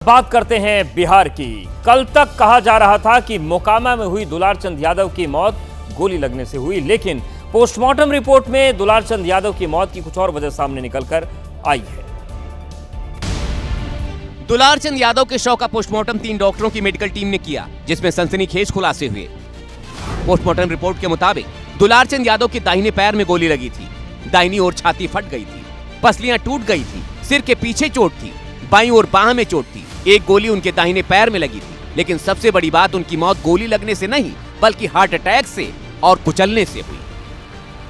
बात करते हैं बिहार की। कल तक कहा जा रहा था कि मोकामा में हुई दुलारचंद यादव की मौत गोली लगने से हुई, लेकिन पोस्टमार्टम रिपोर्ट में दुलारचंद यादव की मौत की कुछ और वजह सामने निकलकर आई है। दुलारचंद यादव के शव का पोस्टमार्टम 3 डॉक्टरों की मेडिकल टीम ने किया, जिसमें सनसनीखेज खुलासे हुए। पोस्टमार्टम रिपोर्ट के मुताबिक दुलारचंद यादव के दाहिने पैर में गोली लगी थी, दाहिनी ओर छाती फट गई थी, पसलियां टूट गई थी, सिर के पीछे चोट थी, बाईं ओर बाह में चोट थी, एक गोली उनके दाहिने पैर में लगी थी। लेकिन सबसे बड़ी बात, उनकी मौत गोली लगने से नहीं बल्कि हार्ट अटैक से और कुचलने से हुई।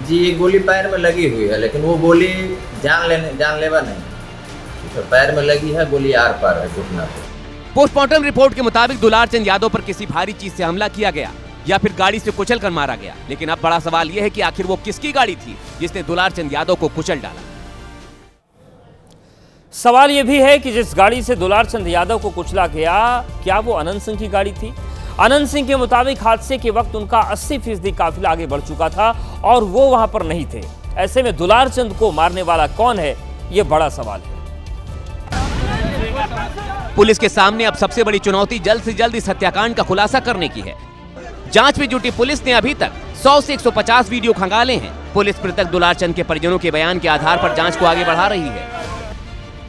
जी, ये गोली पैर में लगी हुई है, लेकिन वो गोली जानलेवा नहीं, तो पैर में लगी है, गोली आर पार है घुटना पे। पोस्टमार्टम रिपोर्ट के मुताबिक दुलारचंद यादव पर किसी भारी चीज से हमला किया गया या फिर गाड़ी से कुचल कर मारा गया। लेकिन अब बड़ा सवाल यह है कि आखिर वो किसकी गाड़ी थी जिसने दुलारचंद यादव को कुचल डाला। सवाल यह भी है कि जिस गाड़ी से दुलारचंद यादव को कुचला गया, क्या वो अनंत सिंह की गाड़ी थी? अनंत सिंह के मुताबिक हादसे के वक्त उनका 80% काफिला आगे बढ़ चुका था और वो वहां पर नहीं थे। ऐसे में दुलारचंद को मारने वाला कौन है, यह बड़ा सवाल है। पुलिस के सामने अब सबसे बड़ी चुनौती जल्द से जल्द इस हत्याकांड का खुलासा करने की है। जांच में जुटी पुलिस ने अभी तक 100 से 150 वीडियो खंगाले हैं। पुलिस मृतक दुलारचंद के परिजनों के बयान के आधार पर जांच को आगे बढ़ा रही है।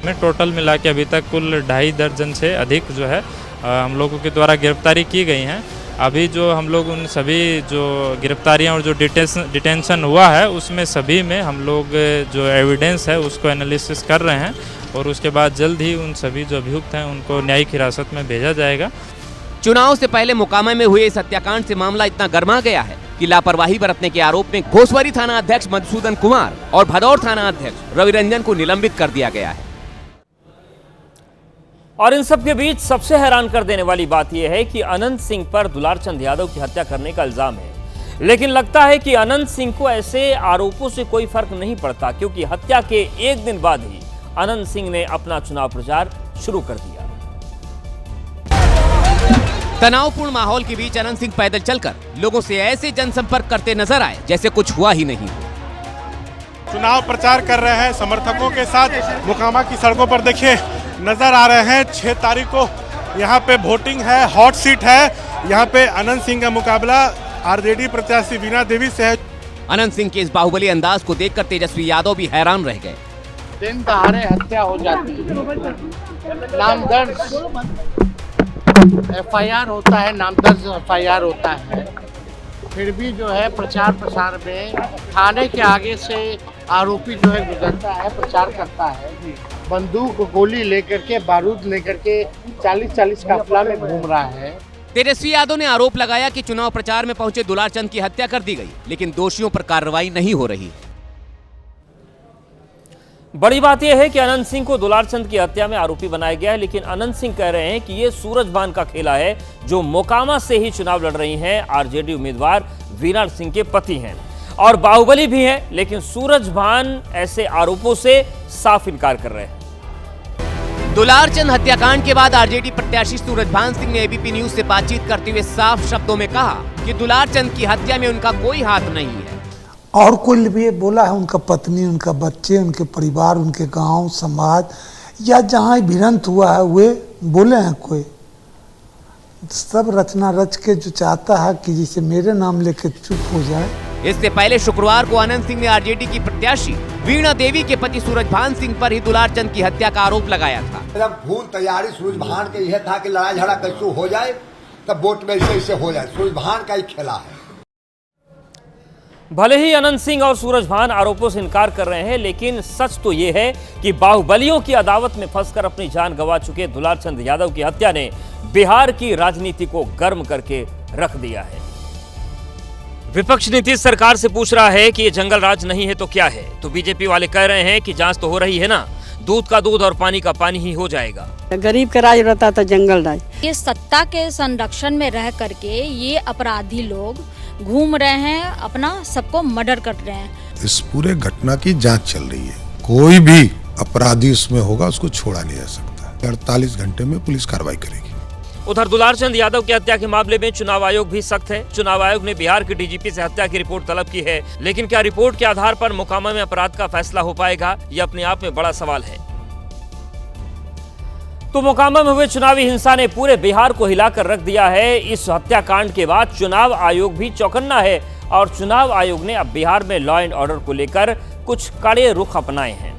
में टोटल मिला के अभी तक कुल 2.5 दर्जन से अधिक जो है हम लोगों के द्वारा गिरफ्तारी की गई हैं। अभी जो हम लोग उन सभी जो गिरफ्तारियां और जो डिटेंशन हुआ है, उसमें सभी में हम लोग जो एविडेंस है उसको एनालिसिस कर रहे हैं और उसके बाद जल्द ही उन सभी जो अभियुक्त हैं उनको न्यायिक हिरासत में भेजा जाएगा। चुनाव से पहले मोकामा में हुए इस हत्याकांड से मामला इतना गर्मा गया है कि लापरवाही बरतने के आरोप में घोसवरी थाना अध्यक्ष मधुसूदन कुमार और भदौर थाना अध्यक्ष रवि रंजन को निलंबित कर दिया गया है। और इन सब के बीच सबसे हैरान कर देने वाली बात यह है कि अनंत सिंह पर दुलारचंद यादव की हत्या करने का इल्जाम है, लेकिन लगता है कि अनंत सिंह को ऐसे आरोपों से कोई फर्क नहीं पड़ता, क्योंकि हत्या के एक दिन बाद ही अनंत सिंह ने अपना चुनाव प्रचार शुरू कर दिया। तनावपूर्ण माहौल के बीच अनंत सिंह पैदल चलकर लोगों से ऐसे जनसंपर्क करते नजर आए जैसे कुछ हुआ ही नहीं। चुनाव प्रचार कर रहे हैं समर्थकों के साथ। मोकामा की सड़कों पर देखिए नजर आ रहे हैं। 6 तारीख को यहाँ पे वोटिंग है, हॉट सीट है। यहाँ पे अनंत सिंह का मुकाबला आरजेडी प्रत्याशी वीणा देवी से है। अनंत सिंह के इस बाहुबली अंदाज को देखकर तेजस्वी यादव भी हैरान रह गए। दिन दहाड़े हत्या हो जाती है, नाम दर्ज FIR होता है, नाम दर्ज FIR होता है, फिर भी जो है प्रचार प्रसार में थाने के आगे से आरोपी जो है गुजरता है, प्रचार करता है, बंदूक गोली लेकर के, बारूद लेकर के 40-40 काफिला में घूम रहा है। तेजस्वी यादव ने आरोप लगाया कि चुनाव प्रचार में पहुंचे दुलारचंद की हत्या कर दी गई, लेकिन दोषियों पर कार्रवाई नहीं हो रही। बड़ी बात यह है कि अनंत सिंह को दुलारचंद की हत्या में आरोपी बनाया गया है, लेकिन अनंत सिंह कह रहे हैं कि यह सूरजभान का खेला है, जो मोकामा से ही चुनाव लड़ रही हैं आरजेडी उम्मीदवार वीणा सिंह के पति हैं और बाहुबली भी हैं, लेकिन सूरजभान ऐसे आरोपों से साफ इनकार कर रहे हैं। दुलारचंद हत्याकांड के बाद आरजेडी प्रत्याशी सूरजभान सिंह ने एबीपी न्यूज से बातचीत करते हुए साफ शब्दों में कहा कि दुलारचंद की हत्या में उनका कोई हाथ नहीं है। और कोई भी बोला है, उनका पत्नी, उनका बच्चे, उनके परिवार, उनके गांव समाज या जहां भिड़ंत हुआ है वे बोले हैं? कोई सब रचना रच के जो चाहता है कि जिसे मेरे नाम लेके चुप हो जाए। इससे पहले शुक्रवार को अनंत सिंह ने आरजेडी की प्रत्याशी वीणा देवी के पति सूरजभान सिंह पर ही दुलारचंद की हत्या का आरोप लगाया था। जब फूल तैयारी सूरजभान के यह था कि लड़ाई झगड़ा कैसे हो जाए, तब वोट में ऐसे हो जाए। सूरजभान का ही खेला है। भले ही अनंत सिंह और सूरजभान आरोपों से इनकार कर रहे हैं, लेकिन सच तो यह है कि बाहुबलियों की अदावत में फंसकर अपनी जान गंवा चुके दुलारचंद यादव की हत्या ने बिहार की राजनीति को गर्म करके रख दिया है। विपक्ष नीतीश सरकार से पूछ रहा है कि ये जंगल राज नहीं है तो क्या है, तो बीजेपी वाले कह रहे हैं कि जांच तो हो रही है ना, दूध का दूध और पानी का पानी ही हो जाएगा। गरीब का राज रहता था जंगल राज। ये सत्ता के संरक्षण में रह करके ये अपराधी लोग घूम रहे हैं, अपना सबको मर्डर कर रहे हैं। इस पूरे घटना की जांच चल रही है। कोई भी अपराधी उसमें होगा, उसको छोड़ा नहीं जा सकता। 48 घंटे में पुलिस कार्रवाई करेगी। उधर दुलारचंद यादव की हत्या के मामले में चुनाव आयोग भी सख्त है। चुनाव आयोग ने बिहार के डीजीपी से हत्या की रिपोर्ट तलब की है, लेकिन क्या रिपोर्ट के आधार पर मोकामा में अपराध का फैसला हो पाएगा, यह अपने आप में बड़ा सवाल है। तो मोकामा में हुए चुनावी हिंसा ने पूरे बिहार को हिलाकर रख दिया है। इस हत्याकांड के बाद चुनाव आयोग भी चौकन्ना है और चुनाव आयोग ने अब बिहार में लॉ एंड ऑर्डर को लेकर कुछ कड़े रुख अपनाए हैं।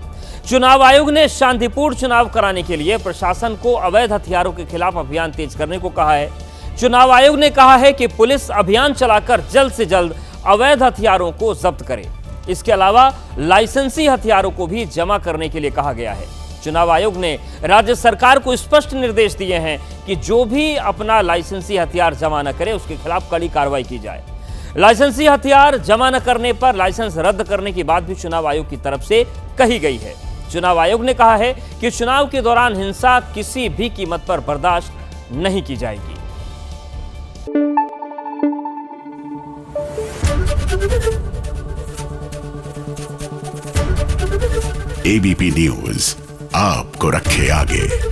चुनाव आयोग ने शांतिपूर्ण चुनाव कराने के लिए प्रशासन को अवैध हथियारों के खिलाफ अभियान तेज करने को कहा है। चुनाव आयोग ने कहा है कि पुलिस अभियान चलाकर जल्द से जल्द अवैध हथियारों को जब्त करे। इसके अलावा लाइसेंसी हथियारों को भी जमा करने के लिए कहा गया है। चुनाव आयोग ने राज्य सरकार को स्पष्ट निर्देश दिए हैं कि जो भी अपना लाइसेंसी हथियार जमा न करे उसके खिलाफ कड़ी कार्रवाई की जाए। लाइसेंसी हथियार जमा न करने पर लाइसेंस रद्द करने की बात भी चुनाव आयोग की तरफ से कही गई है। चुनाव आयोग ने कहा है कि चुनाव के दौरान हिंसा किसी भी कीमत पर बर्दाश्त नहीं की जाएगी। एबीपी न्यूज आपको रखे आगे।